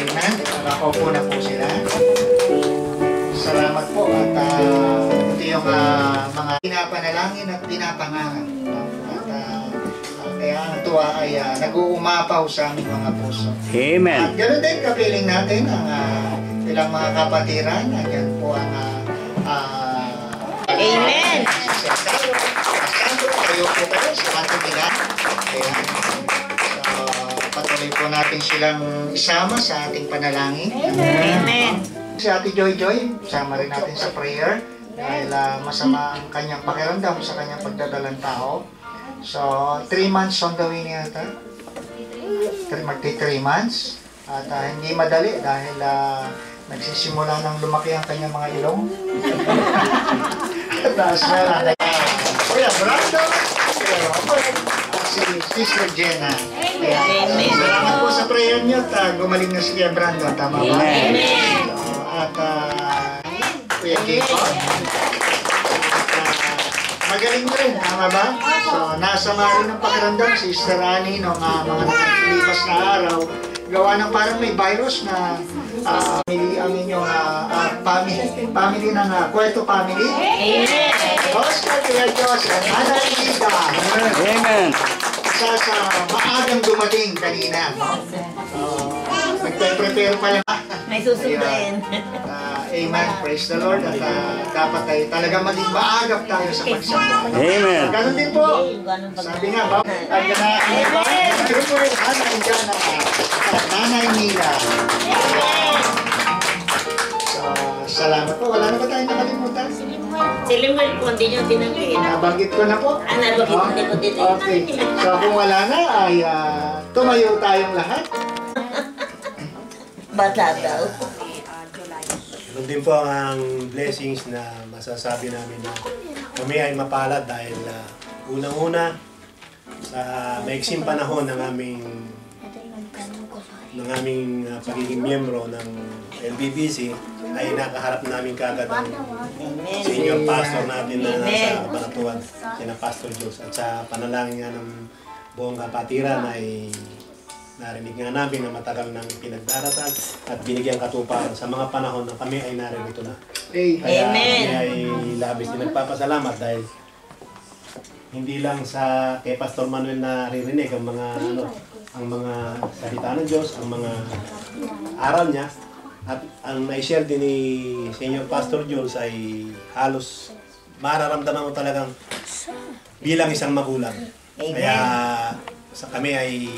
Amen. Nakaupo na po sila. Salamat po at ito yung mga pinapanalangin at pinapangarap. Kaya ang tuwa ay nag-uumapaw sa aming mga puso. Amen. At ganoon din, kapiling natin ang ilang mga kapatiran. Ayan po ang Amen. Kayo po kayo sa ating nila. Ayan. Patuloy po natin silang isama sa ating panalangin. Amen. Si Ate Joy Joy, isama rin natin sa prayer dahil masama ang kanyang pakiramdam sa kanyang pagdadalang tao. So, 3 months on the way niya ata. Magti 3 months. At hindi madali dahil nagsisimula nang lumaki ang kanyang mga ilong. Taas na lang. Kuya Brando, si Sister Jenna. Salamat po sa prayer niyo at gumaling na si Kuya Brando. Tama ba? Amen. At Kuya Jacob. Magaling rin, tama ba? So, nasama rin ang pakiramdam si Sister Annie noong mga nakalipas na araw. Gawa ng parang may virus na ang inyong family ng Cueto family. Amen. Oscar Kuya Diyos at Ana Lida. Amen. Sa maagang dumating kanina, no? Nagpe-prepare pa lang. May susunduin. Amen. Praise the Lord. At dapat tayo talaga maging maagap tayo sa pagsamba. Amen. Ganun din po. Sabi nga ba? Nandiyan na. Nandiyan na. Nanay Mila. So, salamat po. Wala na ba tayong nakalimutan? Si Limuel po, hindi nyo tinanggin. Nabanggit ko na po. Nabanggit ko dito. Okay. So, kung wala na, ay tumayo tayong lahat. Bata daw. Doon din po ang blessings na masasabi namin na kami ay mapalad dahil unang-una sa maiksing panahon ng aming pagiging miyembro ng LBBC ay nakaharap namin kagad ang senior pastor natin na nasa Kabanatuan, sina Pastor Diyos. At sa panalangin nga ng buong kapatiran ay narinig nga namin na matagal nang pinagdarasal at binigyan katuparan sa mga panahon na kami ay naririto na. Kaya kami ay labis din nagpapasalamat dahil hindi lang sa kay Pastor Manuel naririnig ang mga salita ng Diyos, ang mga aral niya, at ang na-share din ni Senior Pastor Jules ay halos mararamdaman mo talagang bilang isang magulang. Kaya sa kami ay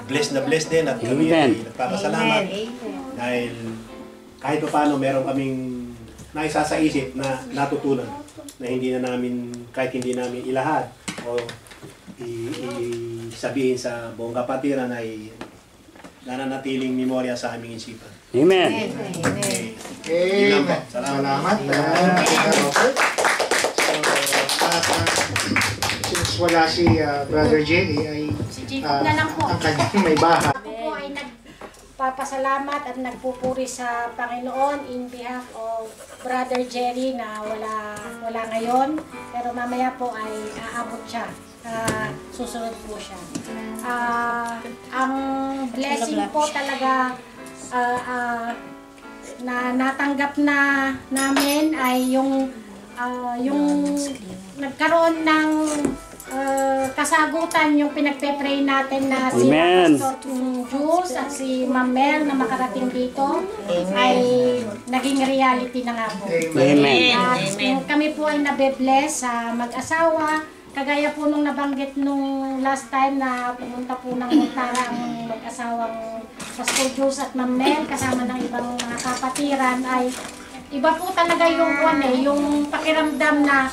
blessed din at kami ay nagpapasalamat dahil kahit paano meron kaming naisa sa isip na natutunan na hindi na namin, kahit hindi namin ilahad o sabihin sa buong kapatiran ay nananatiling memorya sa aming isipan. Amen. Amen. Salamat. Since wala si Brother Jerry ay ang kanyang may bahay. Ako po ay nagpapasalamat at nagpupuri sa Panginoon in behalf of Brother Jerry na wala ngayon. Pero mamaya po ay aabot siya. Susunod po siya. Ang blessing po talaga na natanggap na namin ay yung nagkaroon ng kasagutan yung pinagpe-pray natin na si Pastor Jules at si Ma'am Mel na makarating dito ay naging reality na nga po. Amen. Kami po ay nabe-bless sa mag-asawa. Kagaya po nung nabanggit nung last time na pumunta po ng Montara ang mag-asawang Pastor Jules at Ma'am Mel kasama ng ibang mga kapatiran ay iba po talaga yung pakiramdam na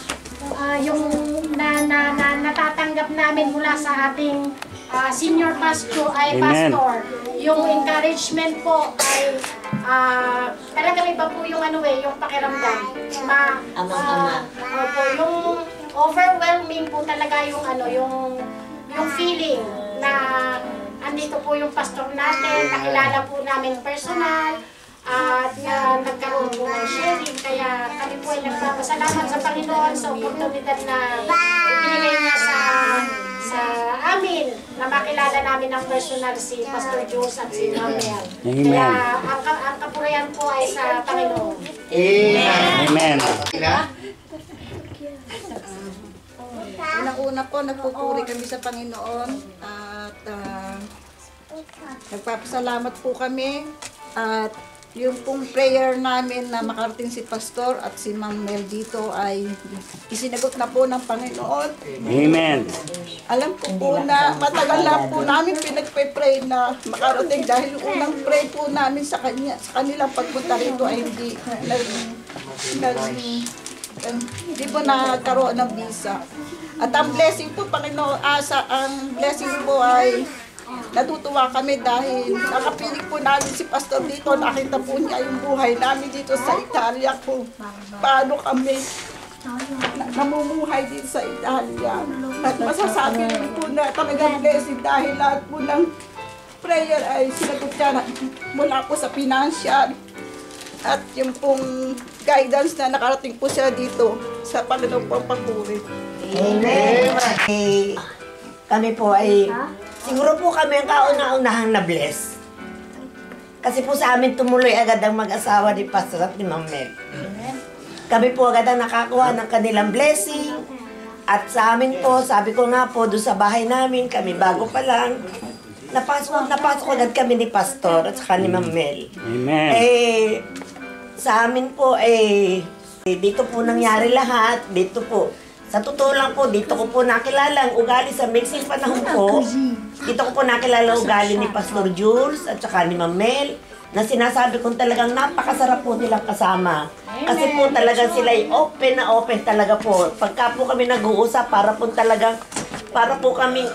yung natatanggap namin mula sa ating senior pastor ay pastor. Yung encouragement po ay talaga iba po yung yung pakiramdam. Yung overwhelming po talaga yung yung feeling na andito po yung pastor natin, nakilala po namin personal. At nagkaroon po ng sharing, kaya kami po ay nagpapasalamat sa Panginoon sa oportunidad na binigay niya sa amin na makilala namin ng personal si Pastor Jules at si Ma'am Mel. Amen. Kaya ang kapurihan po ay sa Panginoon. Amen. Amen. Ina? Unang-una po, nagpupuri kami sa Panginoon at nagpapasalamat po kami at yung pong prayer namin na makarating si Pastor at si Ma'am Mel dito ay isinagot na po ng Panginoon. Amen. Alam ko po na matagal na po namin pinagpe-pray na makarating dahil yung unang pray po namin sa kanilang pagpunta rito ay hindi po nagkaroon ng visa. At ang blessing po, Panginoon, ang blessing po ay natutuwa kami dahil nakapiling po namin si Pastor dito. Nakita po niya yung buhay namin dito sa Italia kung paano kami namumuhay dito sa Italia. At masasabi rin po na talagang blessing dahil lahat po ng prayer ay sinagot niya mula po sa financial at yung pong guidance na nakarating po siya dito sa Panginoon pong papuri. Amen. Kami po ay, siguro po kami ang kauna-unahang na-bless. Kasi po sa amin tumuloy agad ang mag-asawa ni Pastor at ni Ma'am Mel. Kami po agad ang nakakuha ng kanilang blessing. At sa amin po, sabi ko nga po, doon sa bahay namin, kami bago pa lang, napasok agad kami ni Pastor at saka ni Ma'am Mel. Amen. Sa amin po, dito po nangyari lahat. Dito po, sa totoo lang po, dito ko po nakilala ang ugali sa mixing panahon po. Dito ko po nakilala ang ugali ni Pastor Jules at saka ni Ma'am Mel na sinasabi kong talagang napakasarap po nilang kasama. Kasi po talagang sila ay open na open talaga po. Pagka po kami nag-uusap, para po kaming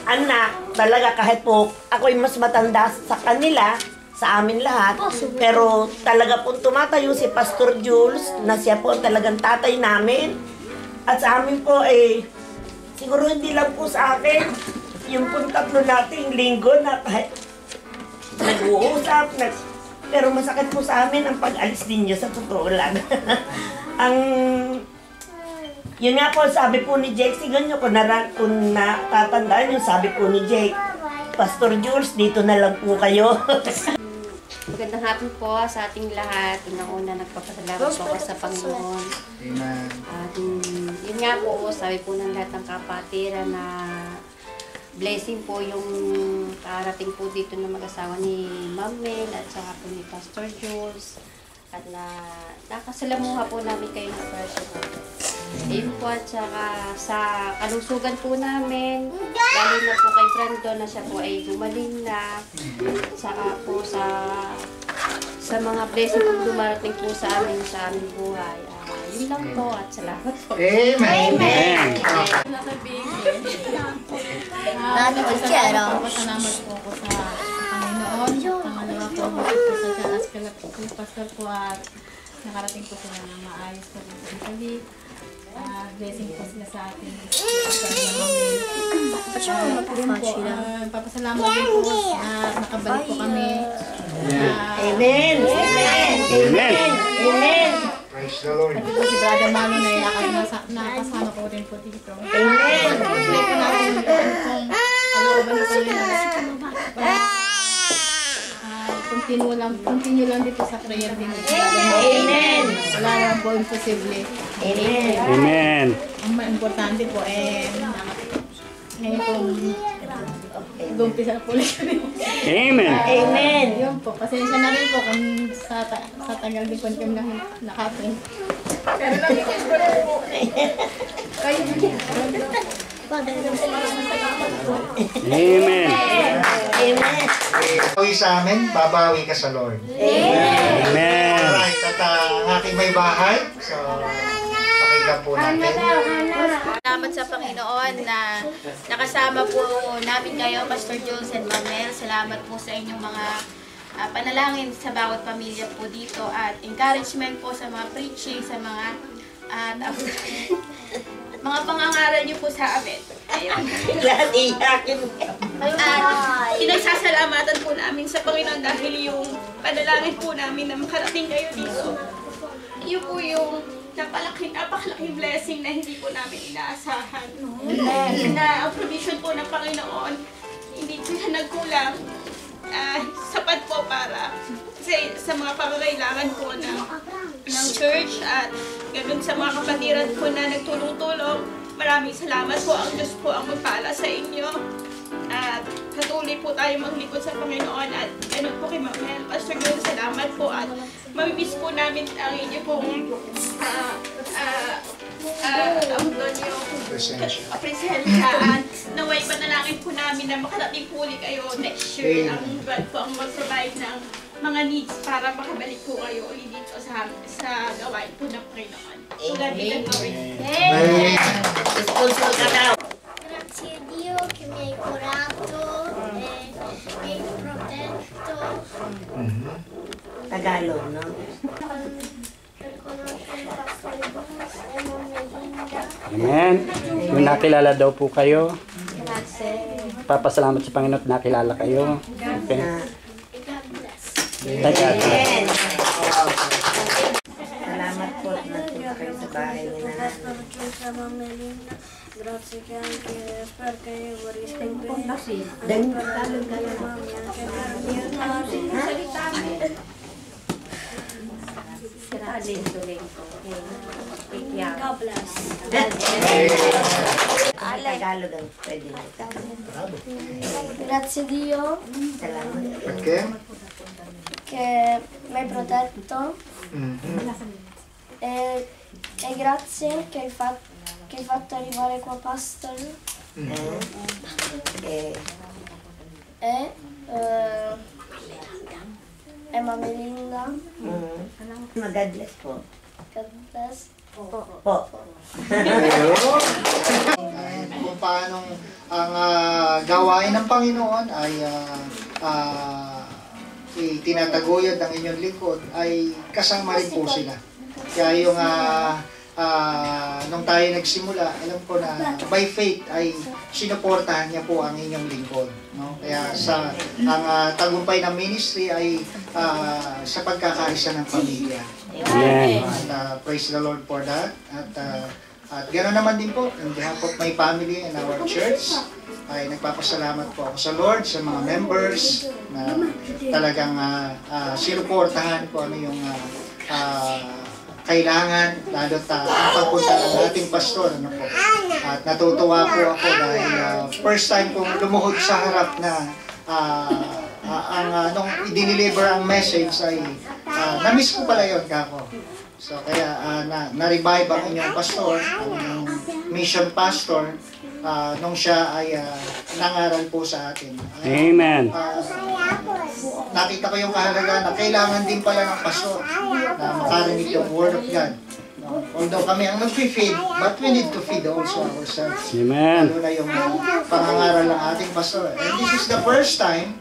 anak talaga kahit po ako'y mas matanda sa kanila, sa amin lahat. Pero talaga po tumatayo si Pastor Jules na siya po talagang tatay namin. At sa amin po siguro hindi lang po sa akin, yung po tatlo nating linggo na kahit nag-uusap, pero masakit po sa amin ang pag-alis ninyo sa totoo lang. Yun nga po, sabi po ni Jake, sigan nyo kung natatandaan yung sabi po ni Jake, Pastor Jules, dito na lang po kayo. Magandang hapon po sa ating lahat. Unang-una nagpapasalamat po ako sa Panginoon. Amen. At yun nga po, sabi po ng lahat ng kapatiran na blessing po yung karating po dito na mag-asawa ni Ma'am Mel at saka po ni Pastor Jules. At nakasalamuha po namin kayo ng personal. Ayun po at saka sa kalusugan po namin, lalo na po kay Brando na siya po ay gumaling na. Saka po sa mga blessing po dumarating po sa aming buhay. Yun lang po at salamat po. Amen. Amen. Pasalamat po ako sa Panginoon. Pangalawa po ako sa Diyos kay Pastor po at nakarating po sila ng maayos po sa Italy. Blessing po sila sa atin. Papasalamat din po na nakabalik po kami. Amen. Amen. Amen. Amen. Praise the Lord. Pati po si Brother Mano na nakasama po rin po dito. Amen. Patuloy po natin kung kalooban po nila. Continue lang dito sa prayer din. Amen. Wala lang po imposible. Amen. Amen. Ang importante po ngayon po gumpisa po ulit kami. Amen. Amen. Yun po, pasensya na rin po kung sa tagal din po kami nakating. Pero nag-ikis ko rin po. Kayo din. Amen. Amen. Bawi sa amin, babawi ka sa Lord. Amen. Alright, at ang aking may bahay, so pakinggan po natin. Salamat sa Panginoon na nakasama po namin kayo, Pastor Jules and Ma'am Mel. Salamat po sa inyong mga panalangin sa bawat pamilya po dito at encouragement po sa mga preaching, sa mga mga pangangaral niyo po sa amin. Ayun. Lahat iyakin. At pinagsasalamatan po namin sa Panginoon dahil yung panalangin po namin na makarating kayo dito. Yun po yung napakalaking blessing na hindi po namin inaasahan. Na ang provision po ng Panginoon, hindi sila nagkulang. Sapat po para sa mga pangangailangan po ng church at ganoon sa mga kapatiran po na nagtulong-tulong. Maraming salamat po. Ang Diyos po ang magpala sa inyo. At patuloy po tayo maglingkod sa Panginoon at ganoon po kay Ma'am Pastor John, salamat po at mamimiss po namin ang inyo pong presensya at naway panalangin po namin na makarating po ulit kayo next year. Ang God po ang mag-provide ng mga needs para makabalik po kayo ulit dito sa gawain po ng Panginoon. Amen. Amen. Sponsor ka daw. Grazie a Dio che mi hai curato e mi hai protetto Tagalog, no? per conoscere il pastore Bruce e Monna Linda. Amen. Yung nakilala daw po kayo, Grazie. papasalamat sa Panginoon at nakilala kayo. Okay. E God bless. Thank you. Amen. Salamat po at nandito kayo sa bahay ni Nanay. Sa Monna Linda. Grazie che anche per che vorrei sempre. Dan God bless. Tagalog ang pwede na. Grazie a Dio Salamat. Perché? che mi hai protetto e grazie che hai fatto arrivare qua Pastor e Mama Linda. God bless po. God bless. Po. Kung paano ang gawain ng Panginoon ay tinataguyod ng inyong lingkod ay kasama rin po sila. Kaya yung nung tayo nagsimula, alam ko na by faith ay sinuportahan niya po ang inyong lingkod. No? Kaya ang tagumpay ng ministry ay sa pagkakaisa ng pamilya. Amen. At praise the Lord for that. At gano'n naman din po, on behalf of my family and our church, ay nagpapasalamat po ako sa Lord, sa mga members na talagang sinuportahan ko ano yung kailangan, lalo ang pagpunta ng ating pastor. Ano po. At natutuwa po ako dahil first time kong lumuhod sa harap na nung i-deliver ang message ay na-miss ko pala yun kako. So kaya na-revive ang inyong pastor, ang inyong mission pastor, nung siya ay nangaral po sa atin. Amen. Nakita ko yung kahalaga na kailangan din pala ng pastor na makarinig yung Word of God. No? Although kami ang nag-feed, but we need to feed also ourselves. Amen. Lalo na yung pangangaral ng ating pastor. And this is the first time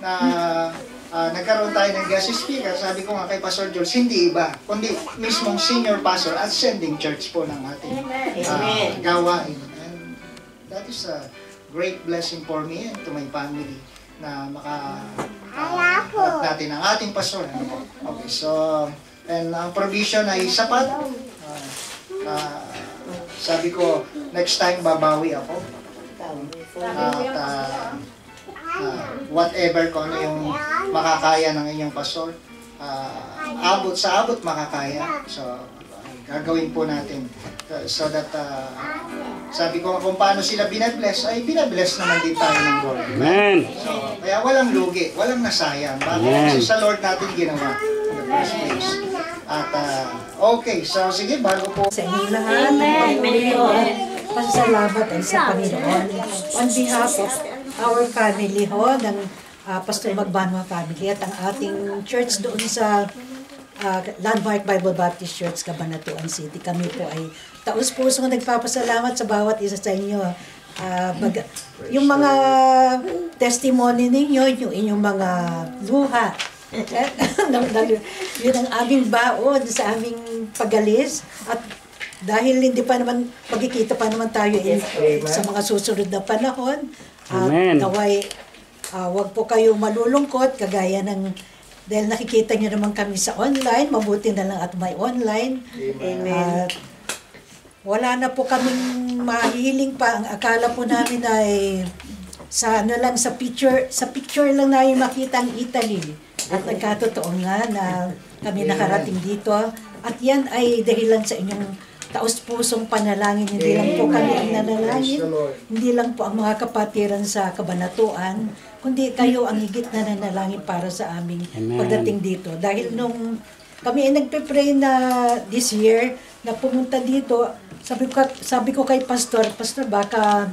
na nagkaroon tayo ng guest speaker. Sabi ko nga kay Pastor Jules, hindi iba, kundi mismong senior pastor at sending church po ng ating gawain. And that is a great blessing for me and to my family na makaharap natin ang ating pastor. Okay, so, and ang provision ay sapat. Sabi ko, next time babawi ako. At whatever kung ano yung makakaya ng inyong pastor, abot makakaya. So, gagawin po natin so that sabi ko kung paano sila binabless, ay binabless naman din tayo ng Lord. Amen. So, kaya walang lugi, walang nasayang. Bakit? Kasi sa Lord natin ginawa in the first place. At okay, so sige, bago po. Sa inyong lahat, pasasalamat ay sa Panginoon. On behalf of our family ho, ng Pastor Magbanwa family at ang ating church doon sa Landmark Bible Baptist Church, Cabanatuan City. Kami po ay taus-pusong nagpapasalamat sa bawat isa sa inyo. Yung mga testimony ninyo, yung inyong mga luha, yun ang aming baon sa aming pagalis. At dahil hindi pa naman, magkikita pa naman tayo sa mga susunod na panahon, Amen. naway, wag po kayo malulungkot, kagaya ng dahil nakikita niyo naman kami sa online, mabuti na lang at may online. Amen. At wala na po kaming mahihiling pa. Ang akala po namin ay sa picture lang namin makita ang Italy. At nagkatotoo nga na kami nakarating dito. At yan ay dahilan sa inyong taos-pusong panalangin. Hindi lang po kami ang nanalangin, hindi lang po ang mga kapatiran sa kabanatuan, kundi kayo ang higit na nanalangin para sa aming pagdating dito. Dahil nung kami ay nagpe-pray na this year, na pumunta dito, sabi ko kay Pastor, baka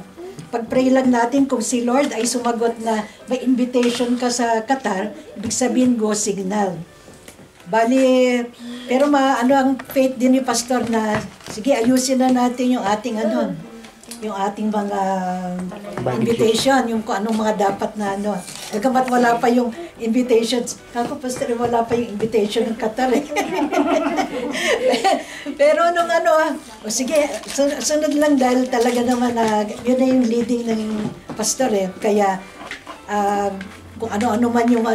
pag-pray lang natin kung si Lord ay sumagot na may invitation ka sa Qatar, ibig sabihin go signal. Bali, pero ano ang faith din ni Pastor na, sige, ayusin na natin yung ating yung ating mga invitation, yung kung anong mga dapat na Nagamat wala pa yung invitations. Kako, Pastor, wala pa yung invitation ng Qatar eh. Pero nung sige, sunod lang dahil talaga naman yun na yung leading ng Pastor eh. Kaya, kung ano-ano man yung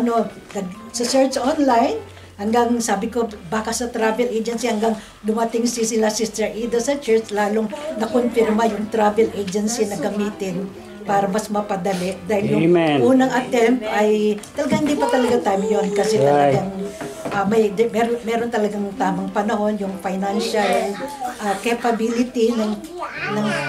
sa search online, hanggang sabi ko, baka sa travel agency, hanggang dumating sila Sister Ida sa church, lalong nakonfirma yung travel agency na gamitin para mas mapadali. Dahil yung unang attempt ay talagang hindi pa talaga time yun kasi talagang meron talagang tamang panahon, yung financial capability ng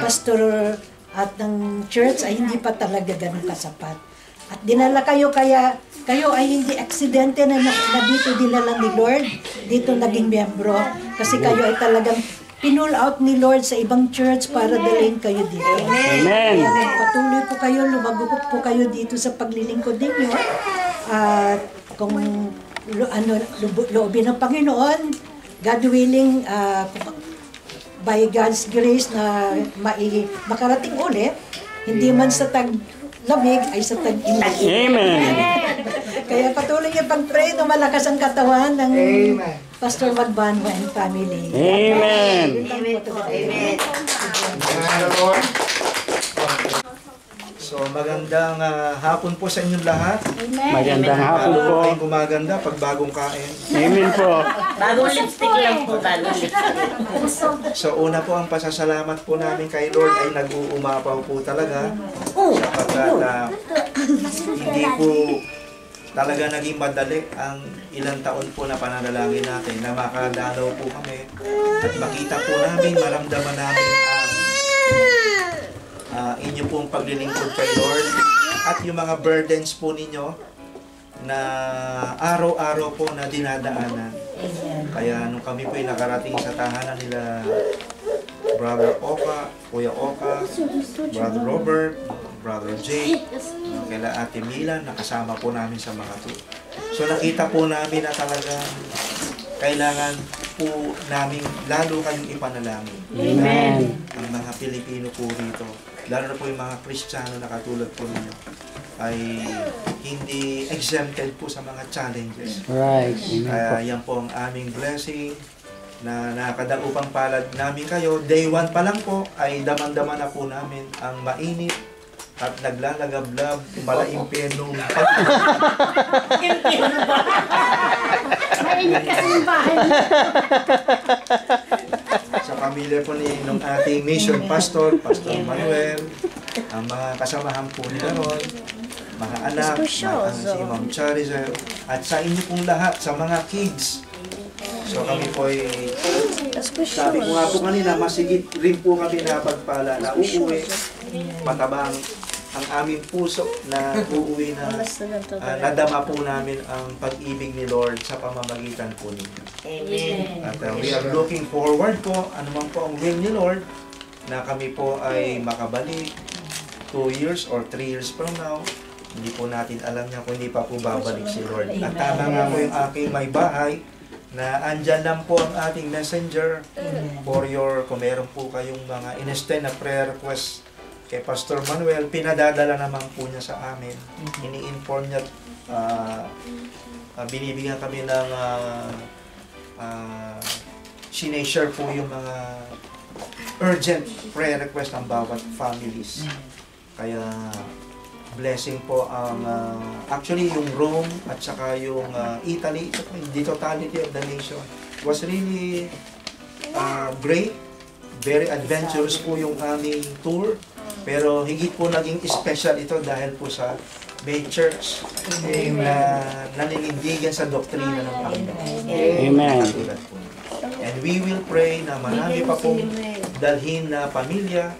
pastor at ng church ay hindi pa talaga ganun kasapat. At dinala kayo, kaya kayo ay hindi aksidente na dito dinala ni Lord, dito naging miyembro. Kasi kayo ay talagang pinull out ni Lord sa ibang church para dalhin kayo dito. Amen. Patuloy po kayo, lumagupok po kayo dito sa paglilingkod ninyo. At kung loobin ng Panginoon, God willing, by God's grace na makarating ulit, hindi man sa lamig ay sa tag-init. Amen. Kaya patuloy niyo pag-pray na malakas ang katawan ng Pastor Magbanwa and family. Amen. Amen po. Amen. Lord. So magandang hapon po sa inyong lahat. Magandang hapon po. Ay gumaganda pag bagong kain. Amen po. Bagong lipstick lang po, bagong lipstick. So una po ang pasasalamat po namin kay Lord ay nag-uumapaw po talaga. Sapagkat hindi po talaga naging madali ang ilang taon po na pananalangin natin na makadalaw po kami at makita po namin, maramdaman namin ang inyo pong paglilingkod kay Lord at yung mga burdens po ninyo na araw-araw po na dinadaanan. Kaya nung kami po ay nakarating sa tahanan nila Brother Oka, Kuya Oka, Brother Robert, Brother Jake, kaila Ate Mila, nakasama po namin sa mga to. So nakita po namin na talagang kailangan po namin lalo kayong ipanalangin. Amen. Ang mga Pilipino po rito, lalo na po yung mga Kristiyano na katulad po ninyo, ay hindi exempted po sa mga challenges. Right. Kaya yan po ang aming blessing na nakadaupang palad namin kayo. Day 1 pa lang po ay daman-daman na po namin ang mainit at naglalagablab pala impyernong Mainit kasi yung bahay. sa pamilya po ng ating mission pastor, Pastor Manuel, ang mga kasamahan po nila ron, mga anak, si Ma'am Charizel, at sa inyo pong lahat, sa mga kids. So kami po ay, sabi ko nga po kanina, masigit rin po kami na pagpala na uuwi, matabang ang aming puso na uuwi na nadama po namin ang pag-ibig ni Lord sa pamamagitan po ninyo. Amen. At we are looking forward po, anuman po ang will ni Lord, na kami po ay makabalik 2 years or 3 years from now. Hindi po natin alam niya kung hindi pa po babalik si Lord. At tama nga po yung aking may bahay, na andyan lang po ang ating messenger for your, kung meron po kayong mga in-extend na prayer request kay Pastor Manuel, pinadadala naman po niya sa amin. Ini-inform niya, binibigyan kami ng sinashare po yung mga urgent prayer request ng bawat families. Kaya blessing po ang actually yung Rome at saka yung Italy, the totality of the nation was really great. Very adventurous po yung aming tour, pero higit po naging special ito dahil po sa may church na naninindigan sa doktrina ng Panginoon. Amen. Katulad po. And we will pray na marami pa pong dalhin na pamilya,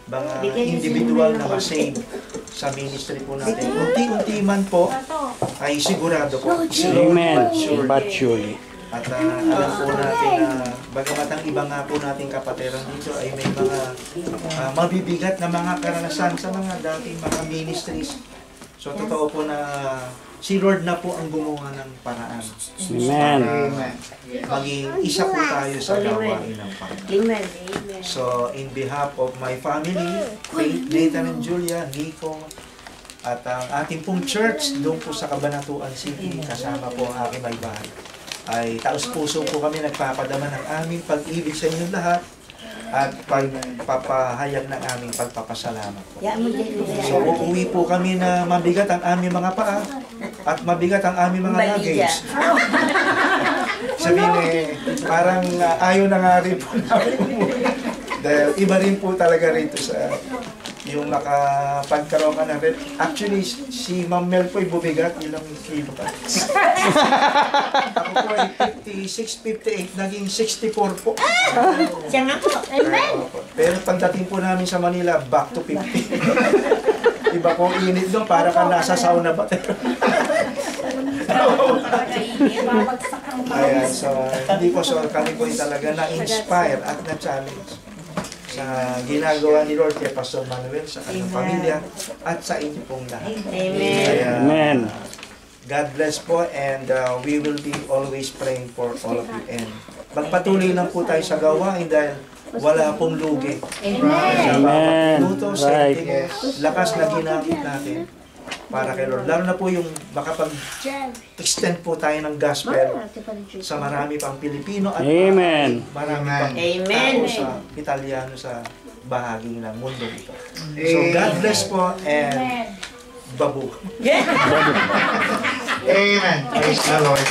mga individual na ma-save sa ministry po natin. Unti-unti man po ay sigurado po. Amen. But surely. At alam po natin na bagamat ang iba nga po nating kapatiran dito ay may mga mabibigat na mga karanasan sa mga dating mga ministries. So totoo po na si Lord na po ang gumawa ng paraan. Amen. Maging isa po tayo sa gawain ng Panginoon. So in behalf of my family, Faith, Nathan and Julia, Nico, at ang ating pong church doon po sa Cabanatuan City, kasama po ang aking may bahay, ay taos-puso po kami nagpapadama ng aming pag-ibig sa inyong lahat at pagpapahayag ng aming pagpapasalamat po. So uuwi po kami na mabigat ang aming mga paa at mabigat ang aming mga luggage. Sabihin parang ayaw na nga rin po namin umuwi. Dahil iba rin po talaga rito sa yung nakapagkaroon ka ng red. Actually, si Ma'am Mel po ay bumigat, ilang kilo ka. Ako po ay 56, 58, naging 64 po. Siya nga po. Amen. Pero pagdating po namin sa Manila, back to 50. Iba po init doon, para ka nasa sauna ba? Ayan, so hindi po, so kami po talaga na-inspire at na-challenge sa ginagawa ni Lord kay Pastor Manuel, sa kanyang pamilya, at sa inyo pong lahat. Amen. God bless po, and we will be always praying for all of you. And magpatuloy lang po tayo sa gawain dahil wala pong lugi. Amen. Minuto, sentimos, lakas na ginamit natin para kay Lord. Lalo na po yung makapag-extend po tayo ng gospel sa marami pang Pilipino at Amen. marami pang tao sa Italiano sa bahagi ng mundo ito. So God bless po, and babu. Amen. Praise the Lord.